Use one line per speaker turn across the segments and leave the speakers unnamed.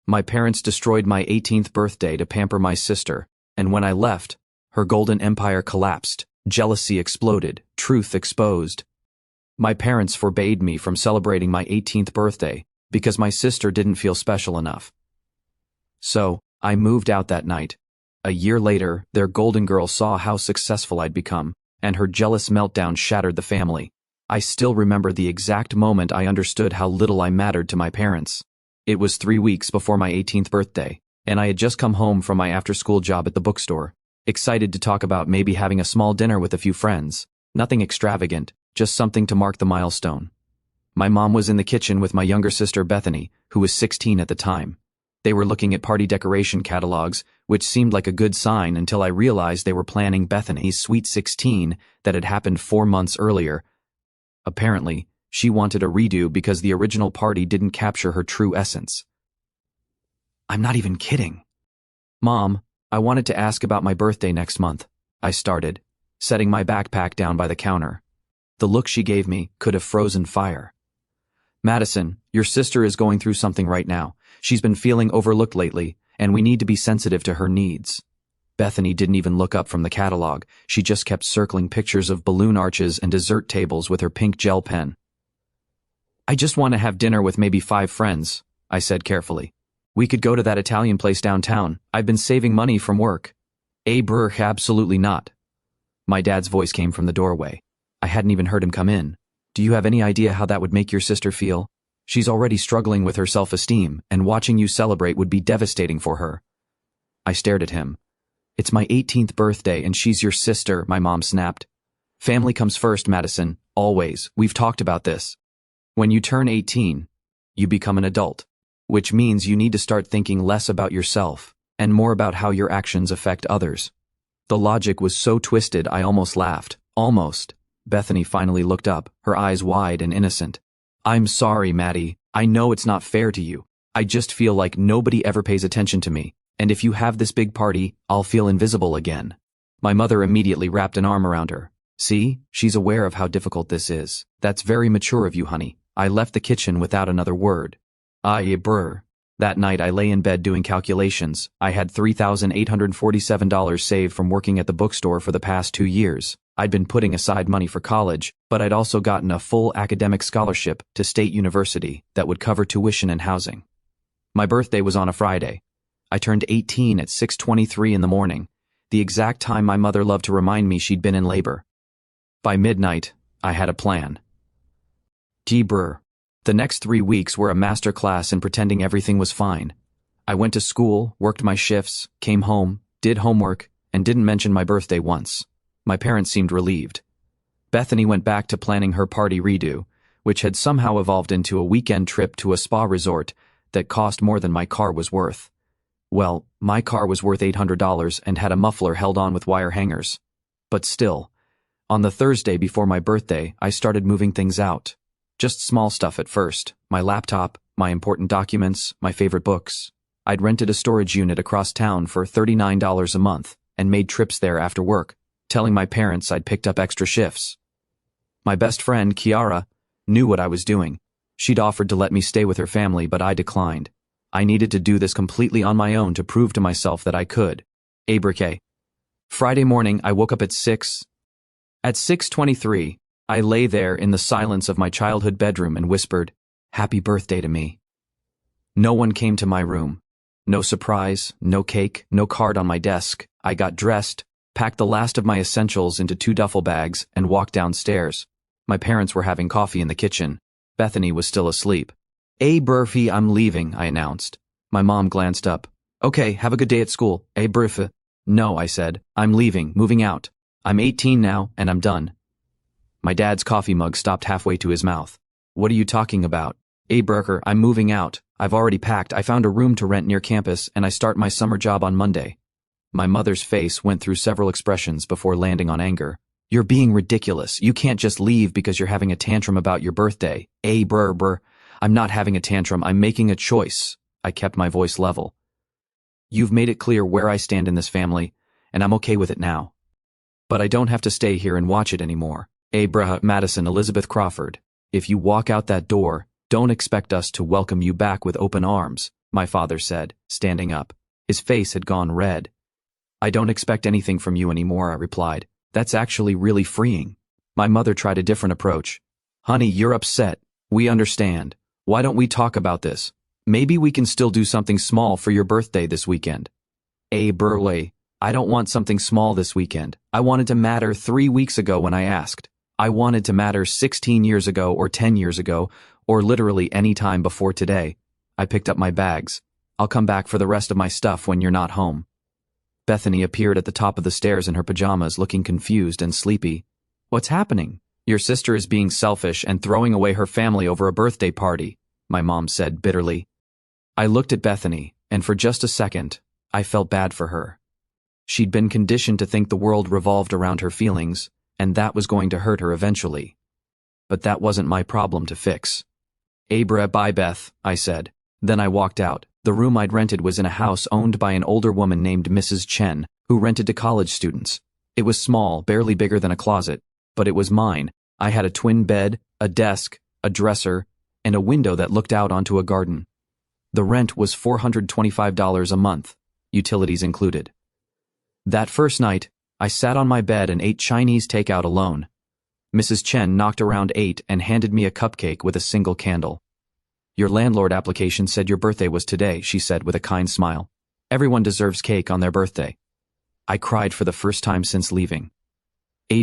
My parents destroyed my 18th birthday to pamper my sister, and when I left, her golden empire collapsed, jealousy exploded, truth exposed. My parents forbade me from celebrating my 18th birthday because my sister didn't feel special enough. So, I moved out that night. A year later, their golden girl saw how successful I'd become, and her jealous meltdown shattered the family. I still remember the exact moment I understood how little I mattered to my parents. It was 3 weeks before my 18th birthday, and I had just come home from my after-school job at the bookstore, excited to talk about maybe having a small dinner with a few friends. Nothing extravagant, just something to mark the milestone. My mom was in the kitchen with my younger sister Bethany, who was 16 at the time. They were looking at party decoration catalogs, which seemed like a good sign until I realized they were planning Bethany's sweet 16 that had happened 4 months earlier. Apparently, she wanted a redo because the original party didn't capture her true essence. I'm not even kidding. Mom, I wanted to ask about my birthday next month, I started, setting my backpack down by the counter. The look she gave me could have frozen fire. Madison, your sister is going through something right now. She's been feeling overlooked lately, and we need to be sensitive to her needs. Bethany didn't even look up from the catalog. She just kept circling pictures of balloon arches and dessert tables with her pink gel pen. I just want to have dinner with maybe 5 friends, I said carefully. We could go to that Italian place downtown. I've been saving money from work. Absolutely not. My dad's voice came from the doorway. I hadn't even heard him come in. Do you have any idea how that would make your sister feel? She's already struggling with her self-esteem, and watching you celebrate would be devastating for her. I stared at him. It's my 18th birthday and she's your sister, my mom snapped. Family comes first, Madison, always. We've talked about this. When you turn 18, you become an adult, which means you need to start thinking less about yourself and more about how your actions affect others. The logic was so twisted I almost laughed. Almost. Bethany finally looked up, her eyes wide and innocent. I'm sorry, Maddie. I know it's not fair to you. I just feel like nobody ever pays attention to me, and if you have this big party, I'll feel invisible again. My mother immediately wrapped an arm around her. See, she's aware of how difficult this is. That's very mature of you, honey. I left the kitchen without another word. That night I lay in bed doing calculations. I had $3,847 saved from working at the bookstore for the past 2 years. I'd been putting aside money for college, but I'd also gotten a full academic scholarship to State University that would cover tuition and housing. My birthday was on a Friday. I turned 18 at 6:23 in the morning, the exact time my mother loved to remind me she'd been in labor. By midnight, I had a plan. The next 3 weeks were a master class in pretending everything was fine. I went to school, worked my shifts, came home, did homework, and didn't mention my birthday once. My parents seemed relieved. Bethany went back to planning her party redo, which had somehow evolved into a weekend trip to a spa resort that cost more than my car was worth. Well, my car was worth $800 and had a muffler held on with wire hangers. But still, on the Thursday before my birthday, I started moving things out. Just small stuff at first. My laptop, my important documents, my favorite books. I'd rented a storage unit across town for $39 a month and made trips there after work, telling my parents I'd picked up extra shifts. My best friend, Kiara, knew what I was doing. She'd offered to let me stay with her family, but I declined. I needed to do this completely on my own to prove to myself that I could. Friday morning, I woke up at 6. At 6:23, I lay there in the silence of my childhood bedroom and whispered, "Happy birthday" to me. No one came to my room. No surprise, no cake, no card on my desk. I got dressed, packed the last of my essentials into 2 duffel bags, and walked downstairs. My parents were having coffee in the kitchen. Bethany was still asleep. Burfy, I'm leaving, I announced. My mom glanced up. Okay, have a good day at school. Burfy. No, I said. I'm leaving, moving out. I'm 18 now, and I'm done. My dad's coffee mug stopped halfway to his mouth. What are you talking about? Burker, I'm moving out. I've already packed. I found a room to rent near campus, and I start my summer job on Monday. My mother's face went through several expressions before landing on anger. You're being ridiculous. You can't just leave because you're having a tantrum about your birthday. I'm not having a tantrum. I'm making a choice. I kept my voice level. You've made it clear where I stand in this family, and I'm okay with it now. But I don't have to stay here and watch it anymore. Madison Elizabeth Crawford, if you walk out that door, don't expect us to welcome you back with open arms. my father said, standing up. His face had gone red. I don't expect anything from you anymore, I replied. That's actually really freeing. My mother tried a different approach. Honey, you're upset. We understand. Why don't we talk about this? Maybe we can still do something small for your birthday this weekend. Burley, I don't want something small this weekend. I wanted to matter 3 weeks ago when I asked. I wanted to matter 16 years ago or 10 years ago, or literally any time before today. I picked up my bags. I'll come back for the rest of my stuff when you're not home. Bethany appeared at the top of the stairs in her pajamas, looking confused and sleepy. What's happening? Your sister is being selfish and throwing away her family over a birthday party, my mom said bitterly. I looked at Bethany, and for just a second, I felt bad for her. She'd been conditioned to think the world revolved around her feelings, and that was going to hurt her eventually. But that wasn't my problem to fix. Bye, Beth, I said. Then I walked out. The room I'd rented was in a house owned by an older woman named Mrs. Chen, who rented to college students. It was small, barely bigger than a closet, but it was mine. I had a twin bed, a desk, a dresser, and a window that looked out onto a garden. The rent was $425 a month, utilities included. That first night, I sat on my bed and ate Chinese takeout alone. Mrs. Chen knocked around 8 and handed me a cupcake with a single candle. Your landlord application said your birthday was today, she said with a kind smile. Everyone deserves cake on their birthday. I cried for the first time since leaving.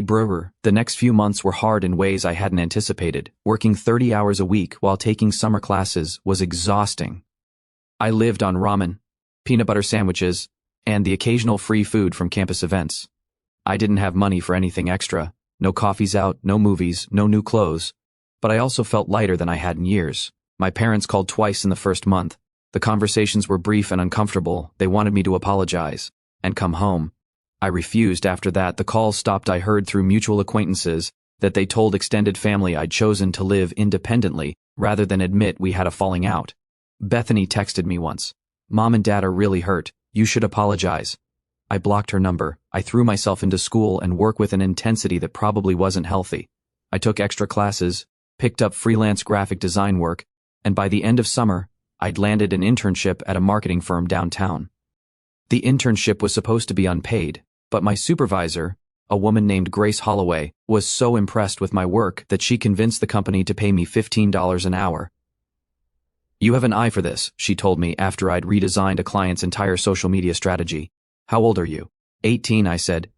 Brewer, the next few months were hard in ways I hadn't anticipated. Working 30 hours a week while taking summer classes was exhausting. I lived on ramen, peanut butter sandwiches, and the occasional free food from campus events. I didn't have money for anything extra. No coffees out, no movies, no new clothes. But I also felt lighter than I had in years. My parents called twice in the first month. The conversations were brief and uncomfortable. They wanted me to apologize and come home. I refused. After that, the calls stopped. I heard through mutual acquaintances that they told extended family I'd chosen to live independently rather than admit we had a falling out. Bethany texted me once. Mom and Dad are really hurt. You should apologize. I blocked her number. I threw myself into school and work with an intensity that probably wasn't healthy. I took extra classes, picked up freelance graphic design work, and by the end of summer, I'd landed an internship at a marketing firm downtown. The internship was supposed to be unpaid, but my supervisor, a woman named Grace Holloway, was so impressed with my work that she convinced the company to pay me $15 an hour. You have an eye for this, she told me after I'd redesigned a client's entire social media strategy. How old are you? 18, I said.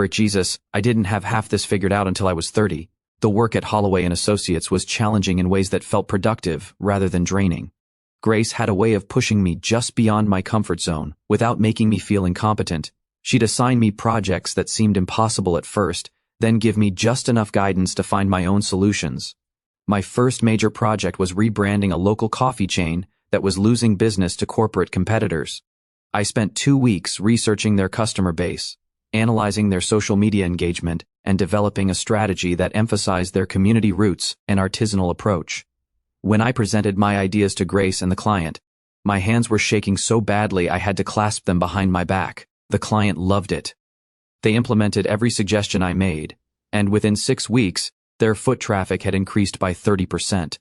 Jesus, I didn't have half this figured out until I was 30. The work at Holloway & Associates was challenging in ways that felt productive rather than draining. Grace had a way of pushing me just beyond my comfort zone without making me feel incompetent. She'd assign me projects that seemed impossible at first, then give me just enough guidance to find my own solutions. My first major project was rebranding a local coffee chain that was losing business to corporate competitors. I spent 2 weeks researching their customer base, analyzing their social media engagement, and developing a strategy that emphasized their community roots and artisanal approach. When I presented my ideas to Grace and the client, my hands were shaking so badly I had to clasp them behind my back. The client loved it. They implemented every suggestion I made, and within 6 weeks, their foot traffic had increased by 30%.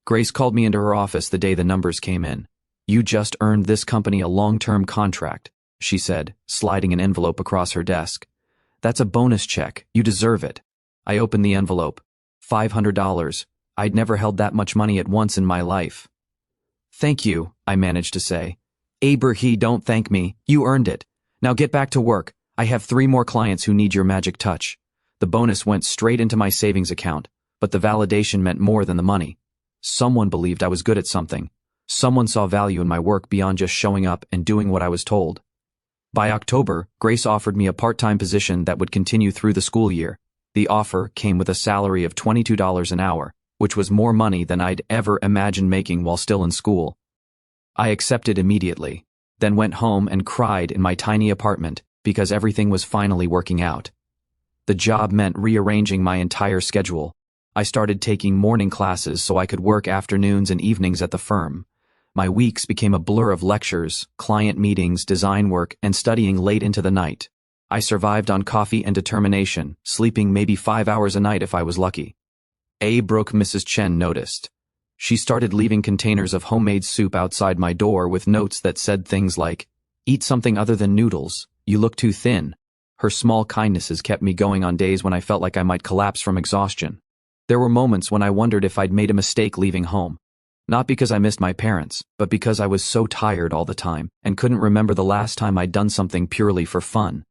Grace called me into her office the day the numbers came in. You just earned this company a long-term contract, she said, sliding an envelope across her desk. That's a bonus check. You deserve it. I opened the envelope. $500. I'd never held that much money at once in my life. Thank you, I managed to say. Don't thank me. You earned it. Now get back to work. I have 3 more clients who need your magic touch. The bonus went straight into my savings account, but the validation meant more than the money. Someone believed I was good at something. Someone saw value in my work beyond just showing up and doing what I was told. By October, Grace offered me a part-time position that would continue through the school year. The offer came with a salary of $22 an hour, which was more money than I'd ever imagined making while still in school. I accepted immediately, then went home and cried in my tiny apartment because everything was finally working out. The job meant rearranging my entire schedule. I started taking morning classes so I could work afternoons and evenings at the firm. My weeks became a blur of lectures, client meetings, design work, and studying late into the night. I survived on coffee and determination, sleeping maybe 5 hours a night if I was lucky. Mrs. Chen noticed. She started leaving containers of homemade soup outside my door with notes that said things like, "Eat something other than noodles. You look too thin." Her small kindnesses kept me going on days when I felt like I might collapse from exhaustion. There were moments when I wondered if I'd made a mistake leaving home. Not because I missed my parents, but because I was so tired all the time and couldn't remember the last time I'd done something purely for fun.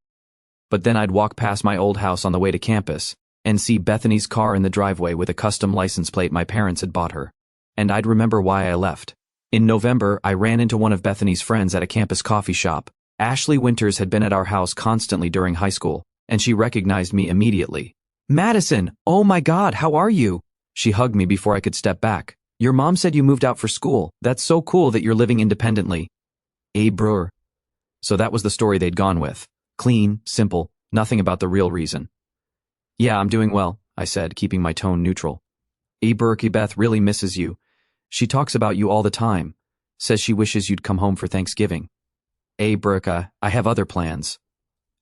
But then I'd walk past my old house on the way to campus and see Bethany's car in the driveway with a custom license plate my parents had bought her. And I'd remember why I left. In November, I ran into one of Bethany's friends at a campus coffee shop. Ashley Winters had been at our house constantly during high school, and she recognized me immediately. "Madison, oh my God, how are you?" She hugged me before I could step back. "Your mom said you moved out for school. That's so cool that you're living independently." Brr. So that was the story they'd gone with. Clean, simple, nothing about the real reason. "Yeah, I'm doing well," I said, keeping my tone neutral. Beth really misses you. She talks about you all the time. Says she wishes you'd come home for Thanksgiving. Bricka, I have other plans."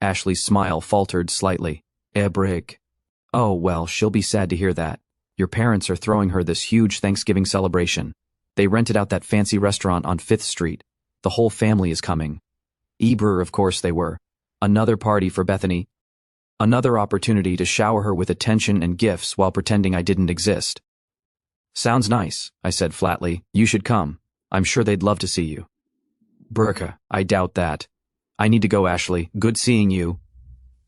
Ashley's smile faltered slightly. Brick. "Oh, well, she'll be sad to hear that. Your parents are throwing her this huge Thanksgiving celebration. They rented out that fancy restaurant on 5th Street. The whole family is coming." Brr, of course they were. Another party for Bethany. Another opportunity to shower her with attention and gifts while pretending I didn't exist. "Sounds nice," I said flatly. "You should come. I'm sure they'd love to see you." "Burka, I doubt that. I need to go, Ashley. Good seeing you."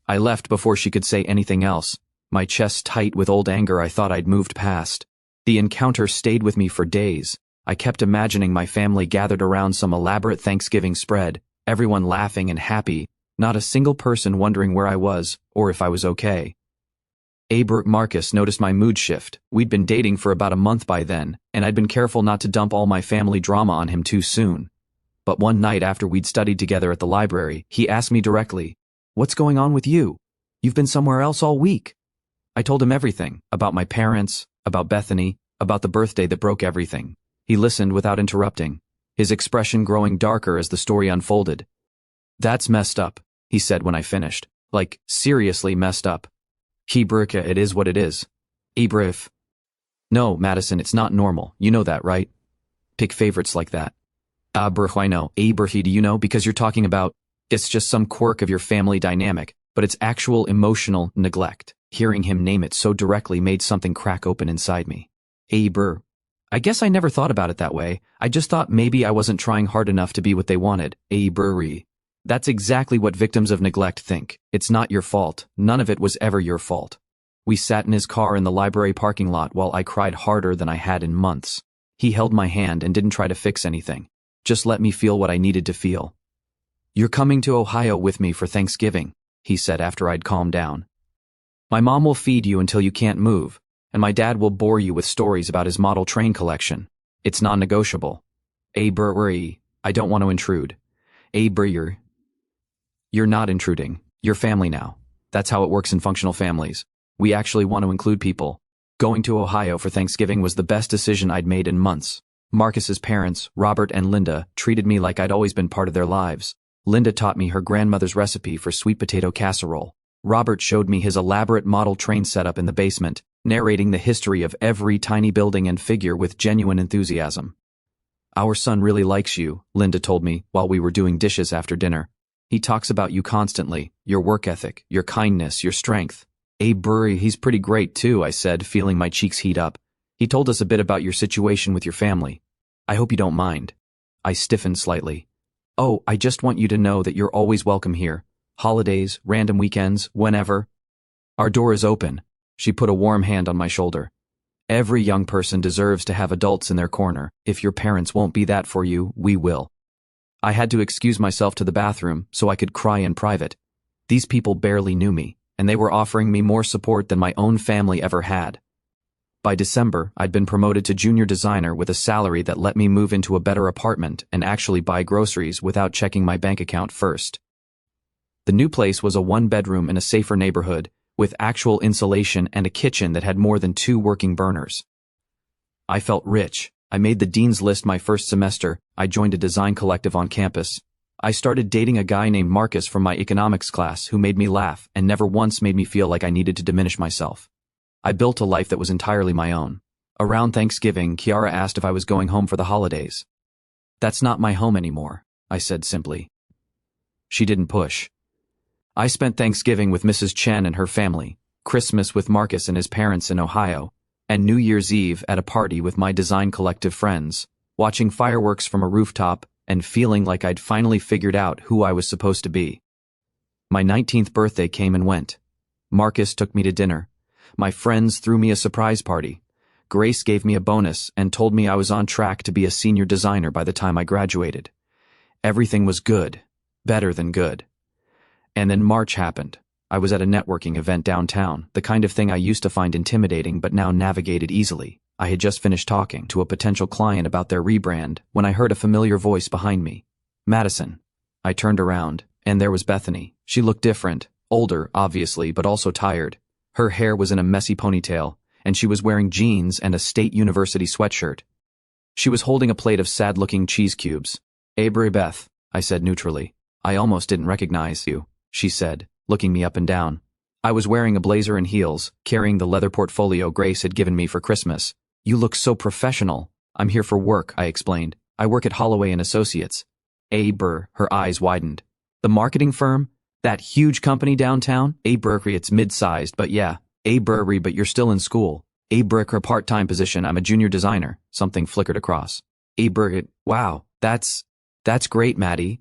I left before she could say anything else, my chest tight with old anger I thought I'd moved past. The encounter stayed with me for days. I kept imagining my family gathered around some elaborate Thanksgiving spread, everyone laughing and happy, not a single person wondering where I was or if I was okay. Marcus noticed my mood shift. We'd been dating for about a month by then, and I'd been careful not to dump all my family drama on him too soon. But one night after we'd studied together at the library, he asked me directly, "What's going on with you? You've been somewhere else all week." I told him everything, about my parents, about Bethany, about the birthday that broke everything. He listened without interrupting, his expression growing darker as the story unfolded. "That's messed up," he said when I finished. Like, seriously messed up. Bricka, it is what it is. If. No, Madison, it's not normal. You know that, right? Pick favorites like that. I know. Do you know? Because you're talking about, it's just some quirk of your family dynamic, but it's actual emotional neglect. Hearing him name it so directly made something crack open inside me. I guess I never thought about it that way. I just thought maybe I wasn't trying hard enough to be what they wanted. That's exactly what victims of neglect think. It's not your fault. None of it was ever your fault. We sat in his car in the library parking lot while I cried harder than I had in months. He held my hand and didn't try to fix anything. Just let me feel what I needed to feel. "You're coming to Ohio with me for Thanksgiving," he said after I'd calmed down. "My mom will feed you until you can't move, and my dad will bore you with stories about his model train collection. It's non-negotiable." I don't want to intrude. You're not intruding. You're family now. That's how it works in functional families. We actually want to include people. Going to Ohio for Thanksgiving was the best decision I'd made in months. Marcus's parents, Robert and Linda, treated me like I'd always been part of their lives. Linda taught me her grandmother's recipe for sweet potato casserole. Robert showed me his elaborate model train setup in the basement, narrating the history of every tiny building and figure with genuine enthusiasm. "Our son really likes you," Linda told me while we were doing dishes after dinner. "He talks about you constantly, your work ethic, your kindness, your strength." He's pretty great too, I said, feeling my cheeks heat up. "He told us a bit about your situation with your family. I hope you don't mind." I stiffened slightly. "Oh, I just want you to know that you're always welcome here. Holidays, random weekends, whenever. Our door is open." She put a warm hand on my shoulder. "Every young person deserves to have adults in their corner. If your parents won't be that for you, we will." I had to excuse myself to the bathroom so I could cry in private. These people barely knew me, and they were offering me more support than my own family ever had. By December, I'd been promoted to junior designer with a salary that let me move into a better apartment and actually buy groceries without checking my bank account first. The new place was a one-bedroom in a safer neighborhood, with actual insulation and a kitchen that had more than 2 working burners. I felt rich. I made the dean's list my first semester. I joined a design collective on campus. I started dating a guy named Marcus from my economics class who made me laugh and never once made me feel like I needed to diminish myself. I built a life that was entirely my own. Around Thanksgiving, Kiara asked if I was going home for the holidays. That's not my home anymore, I said simply. She didn't push. I spent Thanksgiving with Mrs. Chen and her family, Christmas with Marcus and his parents in Ohio, and New Year's Eve at a party with my design collective friends, watching fireworks from a rooftop and feeling like I'd finally figured out who I was supposed to be. My 19th birthday came and went. Marcus took me to dinner. My friends threw me a surprise party. Grace gave me a bonus and told me I was on track to be a senior designer by the time I graduated. Everything was good, better than good. And then March happened. I was at a networking event downtown, the kind of thing I used to find intimidating but now navigated easily. I had just finished talking to a potential client about their rebrand when I heard a familiar voice behind me. Madison. I turned around, and there was Bethany. She looked different, older, obviously, but also tired. Her hair was in a messy ponytail, and she was wearing jeans and a State University sweatshirt. She was holding a plate of sad-looking cheese cubes. Beth, I said neutrally. I almost didn't recognize you, she said, looking me up and down. I was wearing a blazer and heels, carrying the leather portfolio Grace had given me for Christmas. You look so professional. I'm here for work, I explained. I work at Holloway & Associates. Her eyes widened. The marketing firm? That huge company downtown? It's mid-sized, but yeah. But you're still in school. A part-time position. I'm a junior designer. Something flickered across. Wow, that's great, Maddie.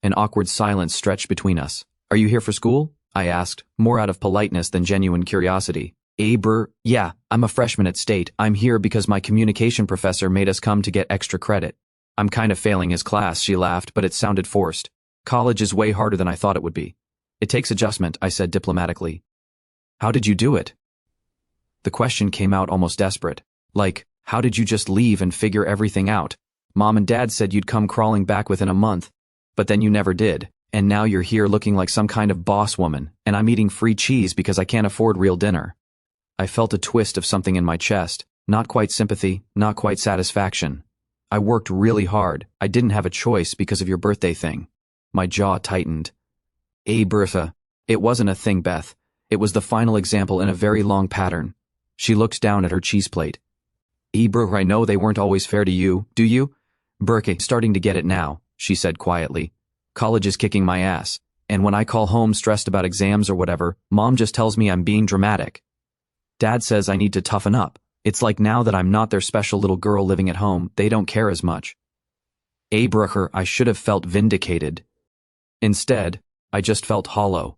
An awkward silence stretched between us. Are you here for school? I asked, more out of politeness than genuine curiosity. Yeah, I'm a freshman at State. I'm here because my communication professor made us come to get extra credit. I'm kind of failing his class, she laughed, but it sounded forced. College is way harder than I thought it would be. It takes adjustment, I said diplomatically. How did you do it? The question came out almost desperate. Like, how did you just leave and figure everything out? Mom and Dad said you'd come crawling back within a month, but then you never did, and now you're here looking like some kind of boss woman, and I'm eating free cheese because I can't afford real dinner. I felt a twist of something in my chest, not quite sympathy, not quite satisfaction. I worked really hard. I didn't have a choice because of your birthday thing. My jaw tightened. Bertha. It wasn't a thing, Beth. It was the final example in a very long pattern. She looked down at her cheese plate. I know they weren't always fair to you, do you? Starting to get it now, she said quietly. College is kicking my ass, and when I call home stressed about exams or whatever, Mom just tells me I'm being dramatic. Dad says I need to toughen up. It's like now that I'm not their special little girl living at home, they don't care as much. I should have felt vindicated. Instead, I just felt hollow.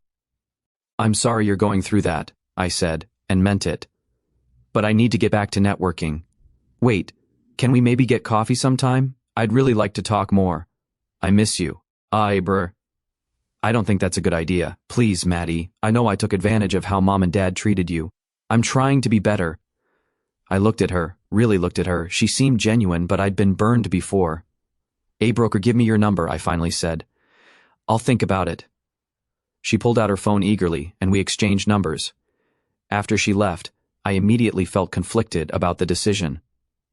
I'm sorry you're going through that, I said, and meant it. But I need to get back to networking. Wait, can we maybe get coffee sometime? I'd really like to talk more. I miss you. I don't think that's a good idea. Please, Maddie, I know I took advantage of how Mom and Dad treated you. I'm trying to be better. I looked at her, really looked at her. She seemed genuine, but I'd been burned before. Give me your number, I finally said. I'll think about it. She pulled out her phone eagerly, and we exchanged numbers. After she left, I immediately felt conflicted about the decision.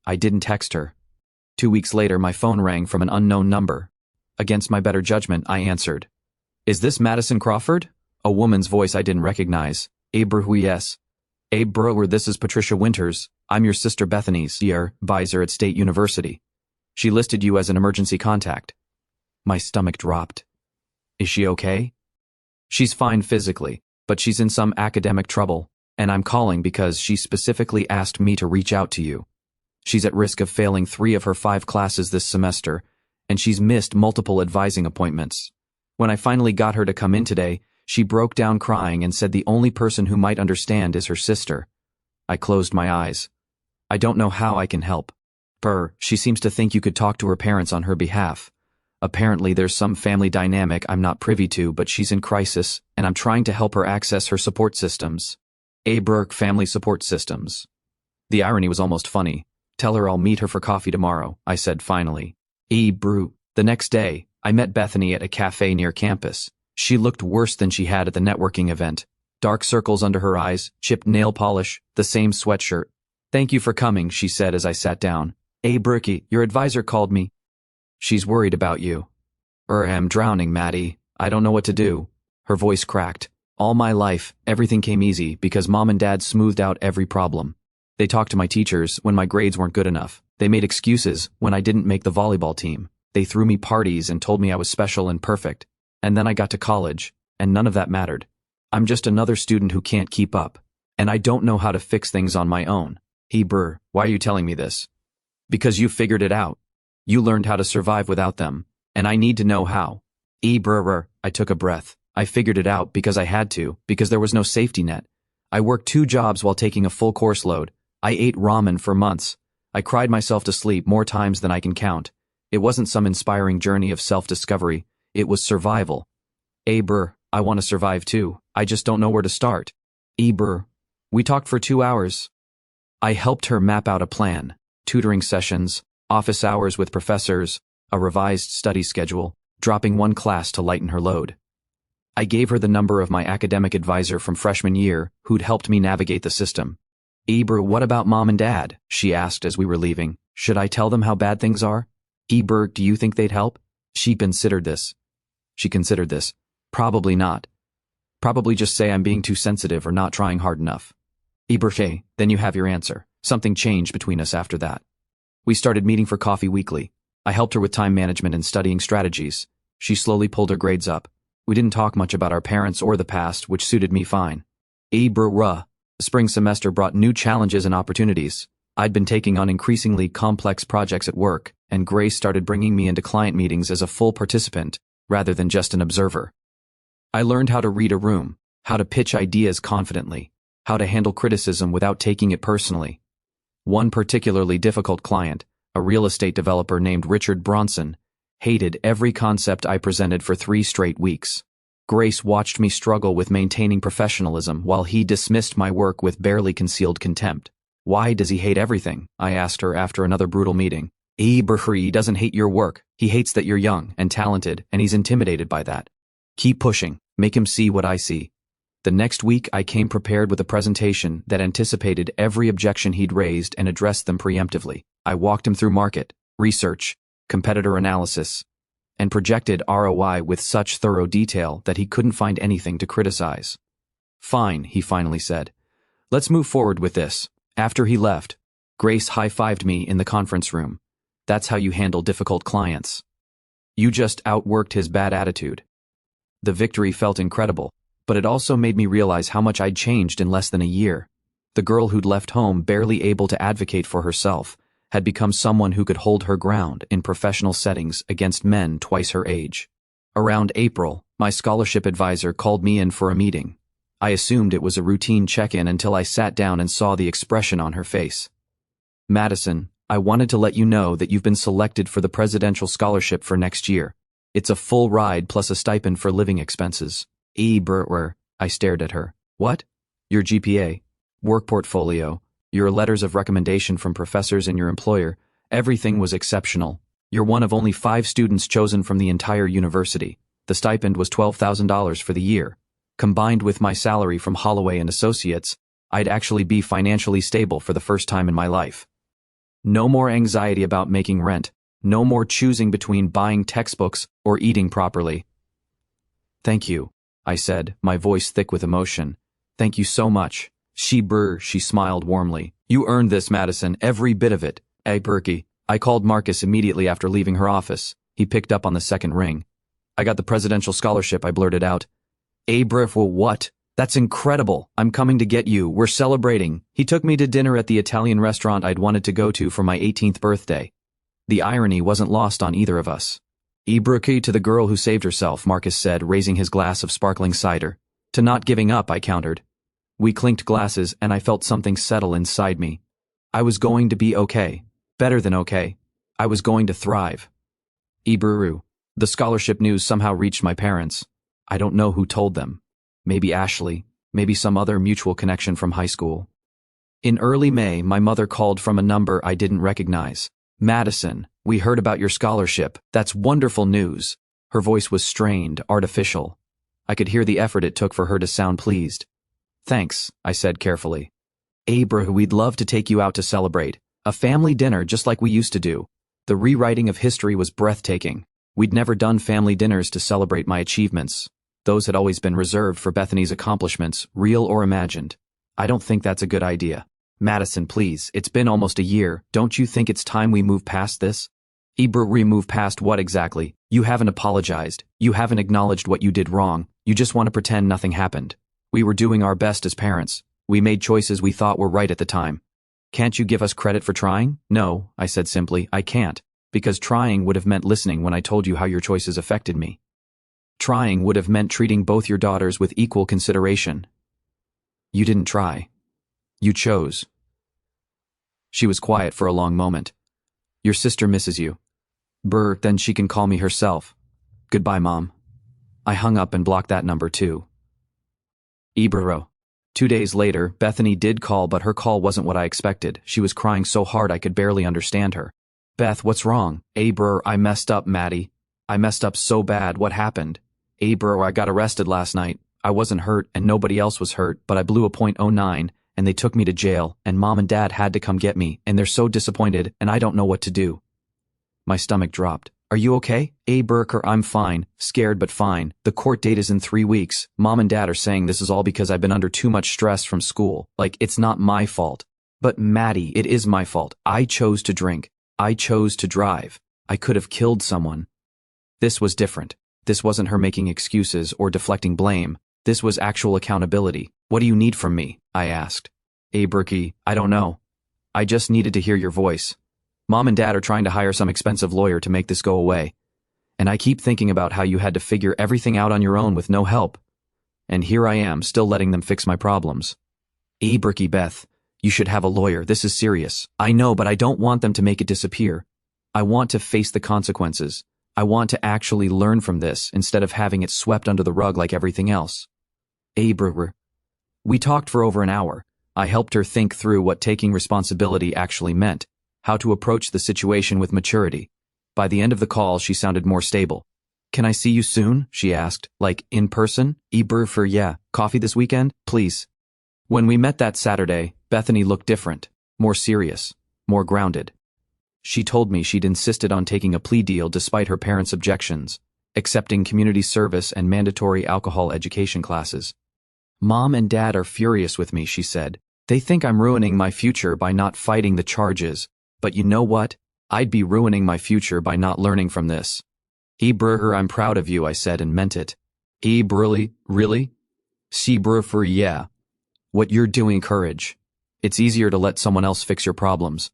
I didn't text her. 2 weeks later, my phone rang from an unknown number. Against my better judgment, I answered. Is this Madison Crawford? A woman's voice I didn't recognize. Yes. This is Patricia Winters. I'm your sister Bethany's advisor at State University. She listed you as an emergency contact. My stomach dropped. Is she okay? She's fine physically, but she's in some academic trouble, and I'm calling because she specifically asked me to reach out to you. She's at risk of failing 3 of her 5 classes this semester, and she's missed multiple advising appointments. When I finally got her to come in today, she broke down crying and said the only person who might understand is her sister. I closed my eyes. I don't know how I can help. She seems to think you could talk to her parents on her behalf. Apparently there's some family dynamic I'm not privy to, but she's in crisis, and I'm trying to help her access her support systems. Family support systems. The irony was almost funny. Tell her I'll meet her for coffee tomorrow, I said finally. The next day, I met Bethany at a cafe near campus. She looked worse than she had at the networking event. Dark circles under her eyes, chipped nail polish, the same sweatshirt. Thank you for coming, she said as I sat down. Your advisor called me. She's worried about you. I'm drowning, Maddie. I don't know what to do. Her voice cracked. All my life, everything came easy because Mom and Dad smoothed out every problem. They talked to my teachers when my grades weren't good enough. They made excuses when I didn't make the volleyball team. They threw me parties and told me I was special and perfect. And then I got to college, and none of that mattered. I'm just another student who can't keep up. And I don't know how to fix things on my own. Brr, why are you telling me this? Because you figured it out. You learned how to survive without them, and I need to know how. Brr, I took a breath. I figured it out because I had to, because there was no safety net. I worked 2 jobs while taking a full course load. I ate ramen for months. I cried myself to sleep more times than I can count. It wasn't some inspiring journey of self-discovery. It was survival. Brr, I want to survive too. I just don't know where to start. Brr. We talked for 2 hours. I helped her map out a plan. Tutoring sessions, office hours with professors, a revised study schedule, dropping 1 class to lighten her load. I gave her the number of my academic advisor from freshman year who'd helped me navigate the system. Brr, what about mom and dad? She asked as we were leaving. Should I tell them how bad things are? Brr, do you think they'd help? She considered this. Probably not. Probably just say I'm being too sensitive or not trying hard enough. Brr, then you have your answer. Something changed between us after that. We started meeting for coffee weekly. I helped her with time management and studying strategies. She slowly pulled her grades up. We didn't talk much about our parents or the past, which suited me fine. Brr. The spring semester brought new challenges and opportunities. I'd been taking on increasingly complex projects at work, and Grace started bringing me into client meetings as a full participant, rather than just an observer. I learned how to read a room, how to pitch ideas confidently, how to handle criticism without taking it personally. One particularly difficult client, a real estate developer named Richard Bronson, hated every concept I presented for 3 straight weeks. Grace watched me struggle with maintaining professionalism while he dismissed my work with barely concealed contempt. Why does he hate everything? I asked her after another brutal meeting. Brr, he doesn't hate your work. He hates that you're young and talented, and he's intimidated by that. Keep pushing. Make him see what I see. The next week I came prepared with a presentation that anticipated every objection he'd raised and addressed them preemptively. I walked him through market, research, competitor analysis, and projected ROI with such thorough detail that he couldn't find anything to criticize. Fine, he finally said. Let's move forward with this. After he left, Grace high-fived me in the conference room. That's how you handle difficult clients. You just outworked his bad attitude. The victory felt incredible, but it also made me realize how much I'd changed in less than a year. The girl who'd left home barely able to advocate for herself had become someone who could hold her ground in professional settings against men twice her age. Around April, my scholarship advisor called me in for a meeting. I assumed it was a routine check-in until I sat down and saw the expression on her face. Madison, I wanted to let you know that you've been selected for the presidential scholarship for next year. It's a full ride plus a stipend for living expenses. Brr, I stared at her. What? Your GPA, work portfolio, your letters of recommendation from professors and your employer, everything was exceptional. You're one of only 5 students chosen from the entire university. The stipend was $12,000 for the year. Combined with my salary from Holloway and Associates, I'd actually be financially stable for the first time in my life. No more anxiety about making rent. No more choosing between buying textbooks or eating properly. Thank you, I said, my voice thick with emotion. Thank you so much. She smiled warmly. You earned this, Madison, every bit of it. Perky. I called Marcus immediately after leaving her office. He picked up on the second ring. I got the presidential scholarship, I blurted out. What? That's incredible. I'm coming to get you. We're celebrating. He took me to dinner at the Italian restaurant I'd wanted to go to for my 18th birthday. The irony wasn't lost on either of us. To the girl who saved herself, Marcus said, raising his glass of sparkling cider. To not giving up, I countered. We clinked glasses and I felt something settle inside me. I was going to be okay. Better than okay. I was going to thrive. The scholarship news somehow reached my parents. I don't know who told them. Maybe Ashley, maybe some other mutual connection from high school. In early May, my mother called from a number I didn't recognize. Madison, we heard about your scholarship. That's wonderful news. Her voice was strained, artificial. I could hear the effort it took for her to sound pleased. Thanks, I said carefully. We'd love to take you out to celebrate. A family dinner just like we used to do. The rewriting of history was breathtaking. We'd never done family dinners to celebrate my achievements. Those had always been reserved for Bethany's accomplishments, real or imagined. I don't think that's a good idea. Madison, please, it's been almost a year. Don't you think it's time we move past this? We move past what exactly? You haven't apologized. You haven't acknowledged what you did wrong. You just want to pretend nothing happened. We were doing our best as parents. We made choices we thought were right at the time. Can't you give us credit for trying? No, I said simply, I can't. Because trying would have meant listening when I told you how your choices affected me. Trying would have meant treating both your daughters with equal consideration. You didn't try. You chose. She was quiet for a long moment. Your sister misses you. Then she can call me herself. Goodbye, Mom. I hung up and blocked that number too. Ibro. 2 days later, Bethany did call, but her call wasn't what I expected. She was crying so hard I could barely understand her. Beth, what's wrong? I messed up, Maddie. I messed up so bad. What happened? I got arrested last night. I wasn't hurt and nobody else was hurt, but I blew a .09 and they took me to jail and Mom and Dad had to come get me and they're so disappointed and I don't know what to do. My stomach dropped. Are you okay? I'm fine, scared but fine. The court date is in 3 weeks. Mom and Dad are saying this is all because I've been under too much stress from school. Like, it's not my fault. But Maddie, it is my fault. I chose to drink. I chose to drive. I could have killed someone. This was different. This wasn't her making excuses or deflecting blame. This was actual accountability. What do you need from me? I asked. I don't know. I just needed to hear your voice. Mom and Dad are trying to hire some expensive lawyer to make this go away. And I keep thinking about how you had to figure everything out on your own with no help. And here I am, still letting them fix my problems. Beth, you should have a lawyer. This is serious. I know, but I don't want them to make it disappear. I want to face the consequences. I want to actually learn from this instead of having it swept under the rug like everything else. We talked for over an hour. I helped her think through what taking responsibility actually meant, how to approach the situation with maturity. By the end of the call, she sounded more stable. Can I see you soon? She asked. Like, in person? Yeah. Coffee this weekend? Please. When we met that Saturday, Bethany looked different, more serious, more grounded. She told me she'd insisted on taking a plea deal despite her parents' objections, accepting community service and mandatory alcohol education classes. Mom and Dad are furious with me, she said. They think I'm ruining my future by not fighting the charges. But you know what? I'd be ruining my future by not learning from this. I'm proud of you, I said and meant it. Really? Yeah. What you're doing, courage. It's easier to let someone else fix your problems.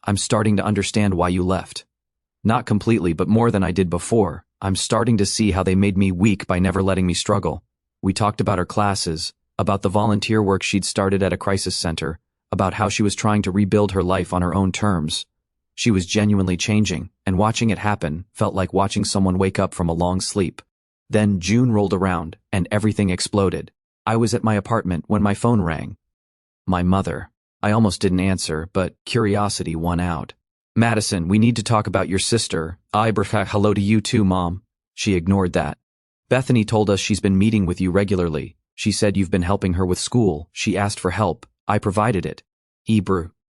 I'm starting to understand why you left. Not completely, but more than I did before. I'm starting to see how they made me weak by never letting me struggle. We talked about her classes, about the volunteer work she'd started at a crisis center, about how she was trying to rebuild her life on her own terms. She was genuinely changing, and watching it happen felt like watching someone wake up from a long sleep. Then June rolled around, and everything exploded. I was at my apartment when my phone rang. My mother. I almost didn't answer, but curiosity won out. Madison, we need to talk about your sister. Hello to you too, Mom. She ignored that. Bethany told us she's been meeting with you regularly. She said you've been helping her with school. She asked for help. I provided it.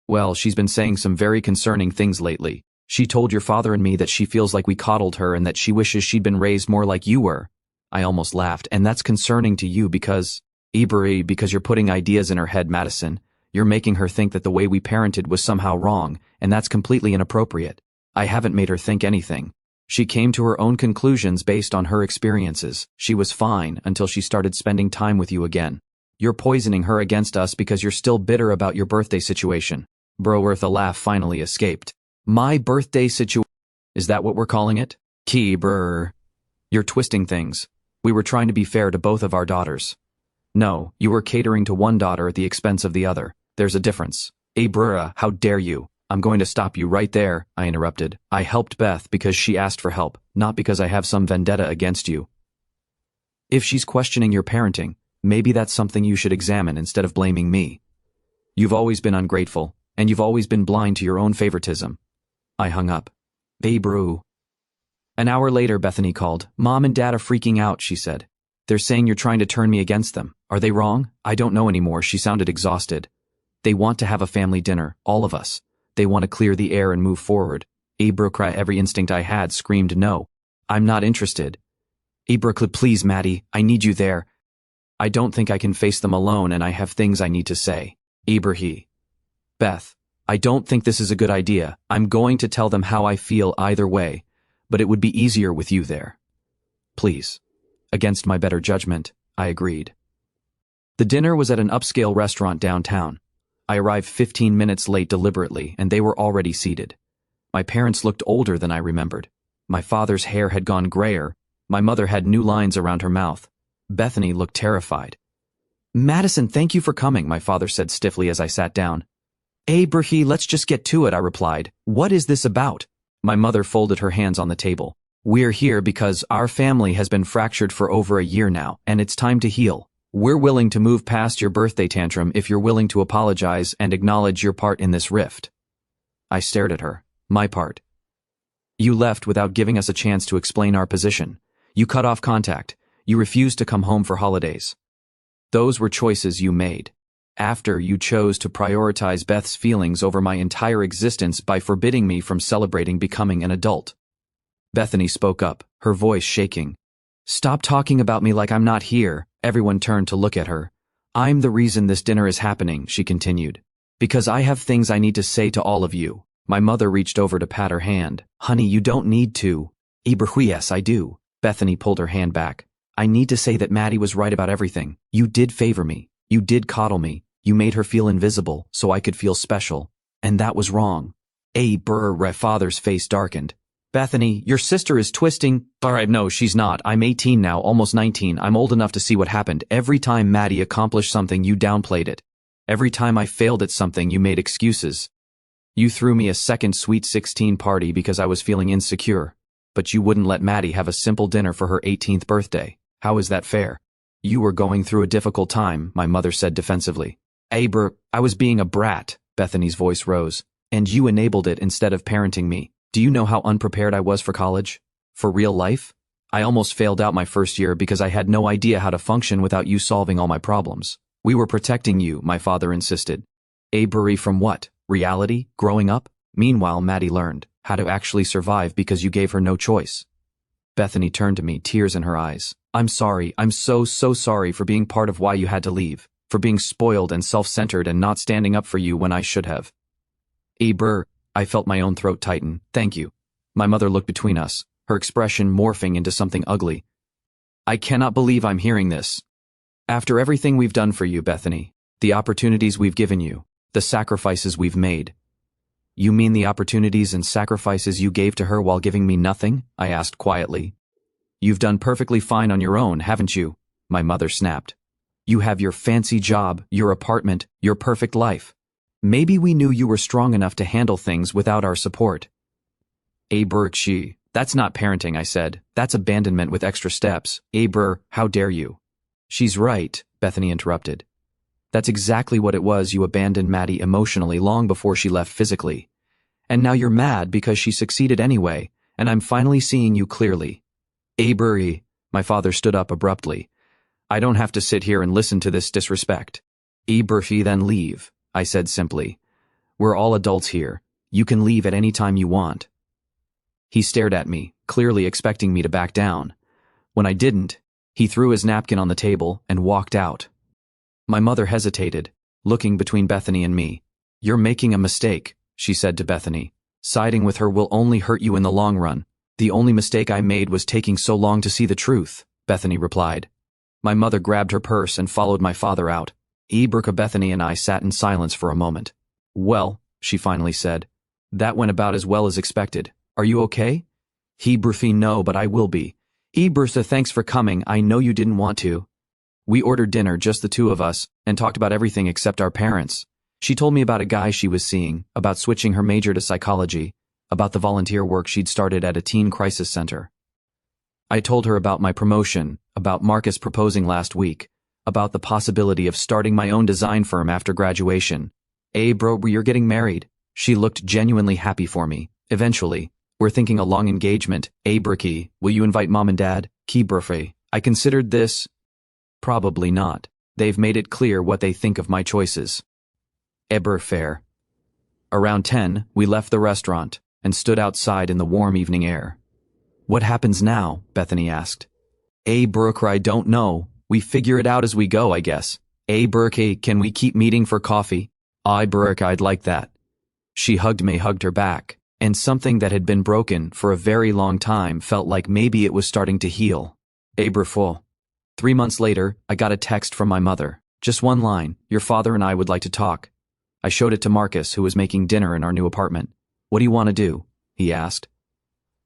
Well, she's been saying some very concerning things lately. She told your father and me that she feels like we coddled her and that she wishes she'd been raised more like you were. I almost laughed. And that's concerning to you because you're putting ideas in her head, Madison. You're making her think that the way we parented was somehow wrong, and that's completely inappropriate. I haven't made her think anything. She came to her own conclusions based on her experiences. She was fine until she started spending time with you again. You're poisoning her against us because you're still bitter about your birthday situation. A laugh finally escaped. My birthday situation? Is that what we're calling it? You're twisting things. We were trying to be fair to both of our daughters. No, you were catering to one daughter at the expense of the other. There's a difference. How dare you? I'm going to stop you right there, I interrupted. I helped Beth because she asked for help, not because I have some vendetta against you. If she's questioning your parenting, maybe that's something you should examine instead of blaming me. You've always been ungrateful, and you've always been blind to your own favoritism. I hung up. An hour later, Bethany called. Mom and Dad are freaking out, she said. They're saying you're trying to turn me against them. Are they wrong? I don't know anymore. She sounded exhausted. They want to have a family dinner, all of us. They want to clear the air and move forward. Every instinct I had screamed no. I'm not interested. Please, Maddie, I need you there. I don't think I can face them alone and I have things I need to say. Beth, I don't think this is a good idea. I'm going to tell them how I feel either way, but it would be easier with you there. Please. Against my better judgment, I agreed. The dinner was at an upscale restaurant downtown. I arrived 15 minutes late deliberately, and they were already seated. My parents looked older than I remembered. My father's hair had gone grayer. My mother had new lines around her mouth. Bethany looked terrified. Madison, thank you for coming, my father said stiffly as I sat down. Berkey, let's just get to it, I replied. What is this about? My mother folded her hands on the table. We're here because our family has been fractured for over a year now, and it's time to heal. We're willing to move past your birthday tantrum if you're willing to apologize and acknowledge your part in this rift. I stared at her. My part. You left without giving us a chance to explain our position. You cut off contact. You refused to come home for holidays. Those were choices you made. After you chose to prioritize Beth's feelings over my entire existence by forbidding me from celebrating becoming an adult. Bethany spoke up, her voice shaking. Stop talking about me like I'm not here. Everyone turned to look at her. I'm the reason this dinner is happening, she continued. Because I have things I need to say to all of you. My mother reached over to pat her hand. Honey, you don't need to. Yes, I do. Bethany pulled her hand back. I need to say that Maddie was right about everything. You did favor me. You did coddle me. You made her feel invisible so I could feel special. And that was wrong. Father's face darkened. Bethany, your sister is twisting. Alright, no, she's not. I'm 18 now, almost 19. I'm old enough to see what happened. Every time Maddie accomplished something, you downplayed it. Every time I failed at something, you made excuses. You threw me a second Sweet 16 party because I was feeling insecure. But you wouldn't let Maddie have a simple dinner for her 18th birthday. How is that fair? You were going through a difficult time, my mother said defensively. I was being a brat, Bethany's voice rose. And you enabled it instead of parenting me. Do you know how unprepared I was for college? For real life? I almost failed out my first year because I had no idea how to function without you solving all my problems. We were protecting you, my father insisted. From what? Reality? Growing up? Meanwhile, Maddie learned how to actually survive because you gave her no choice. Bethany turned to me, tears in her eyes. I'm sorry. I'm so sorry for being part of why you had to leave, for being spoiled and self-centered and not standing up for you when I should have. I felt my own throat tighten. Thank you. My mother looked between us, her expression morphing into something ugly. I cannot believe I'm hearing this. After everything we've done for you, Bethany, the opportunities we've given you, the sacrifices we've made. You mean the opportunities and sacrifices you gave to her while giving me nothing? I asked quietly. You've done perfectly fine on your own, haven't you? My mother snapped. You have your fancy job, your apartment, your perfect life. Maybe we knew you were strong enough to handle things without our support. That's not parenting, I said. That's abandonment with extra steps. How dare you? She's right, Bethany interrupted. That's exactly what it was. You abandoned Maddie emotionally long before she left physically. And now you're mad because she succeeded anyway, and I'm finally seeing you clearly. My father stood up abruptly. I don't have to sit here and listen to this disrespect. Then leave. I said simply. We're all adults here. You can leave at any time you want. He stared at me, clearly expecting me to back down. When I didn't, he threw his napkin on the table and walked out. My mother hesitated, looking between Bethany and me. You're making a mistake, she said to Bethany. Siding with her will only hurt you in the long run. The only mistake I made was taking so long to see the truth, Bethany replied. My mother grabbed her purse and followed my father out. Bethany and I sat in silence for a moment. Well, she finally said. That went about as well as expected. Are you okay? No, but I will be. Thanks for coming. I know you didn't want to. We ordered dinner, just the two of us, and talked about everything except our parents. She told me about a guy she was seeing, about switching her major to psychology, about the volunteer work she'd started at a teen crisis center. I told her about my promotion, about Marcus proposing last week, about the possibility of starting my own design firm after graduation. You're getting married. She looked genuinely happy for me. Eventually, we're thinking a long engagement. Will you invite mom and dad? I considered this. Probably not. They've made it clear what they think of my choices. Fair. Around 10, we left the restaurant and stood outside in the warm evening air. What happens now? Bethany asked. I don't know. We figure it out as we go, I guess. Can we keep meeting for coffee? I Brooke, I'd like that. She hugged her back, and something that had been broken for a very long time felt like maybe it was starting to heal. April. 3 months later, I got a text from my mother. Just one line, your father and I would like to talk. I showed it to Marcus, who was making dinner in our new apartment. What do you want to do? He asked.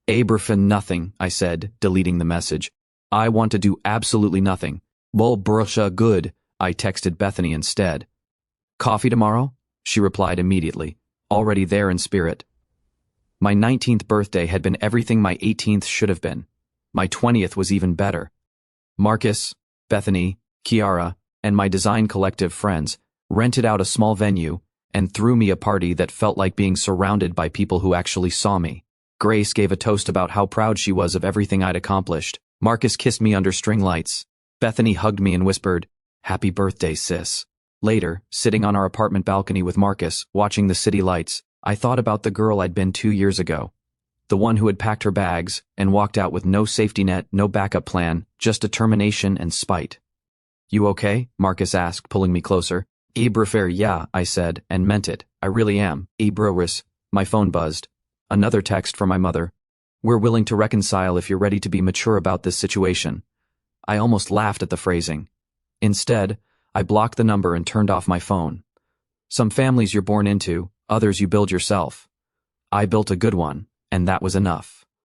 Abraham, nothing, I said, deleting the message. I want to do absolutely nothing. Well, Brusha, good, I texted Bethany instead. Coffee tomorrow? She replied immediately, already there in spirit. My 19th birthday had been everything my 18th should have been. My 20th was even better. Marcus, Bethany, Kiara, and my design collective friends rented out a small venue and threw me a party that felt like being surrounded by people who actually saw me. Grace gave a toast about how proud she was of everything I'd accomplished. Marcus kissed me under string lights. Bethany hugged me and whispered, "Happy birthday, sis." Later, sitting on our apartment balcony with Marcus, watching the city lights, I thought about the girl I'd been 2 years ago. The one who had packed her bags and walked out with no safety net, no backup plan, just determination and spite. You okay? Marcus asked, pulling me closer. Fair, yeah, I said, and meant it. I really am. Ibroris. My phone buzzed. Another text from my mother. We're willing to reconcile if you're ready to be mature about this situation. I almost laughed at the phrasing. Instead, I blocked the number and turned off my phone. Some families you're born into, others you build yourself. I built a good one, and that was enough.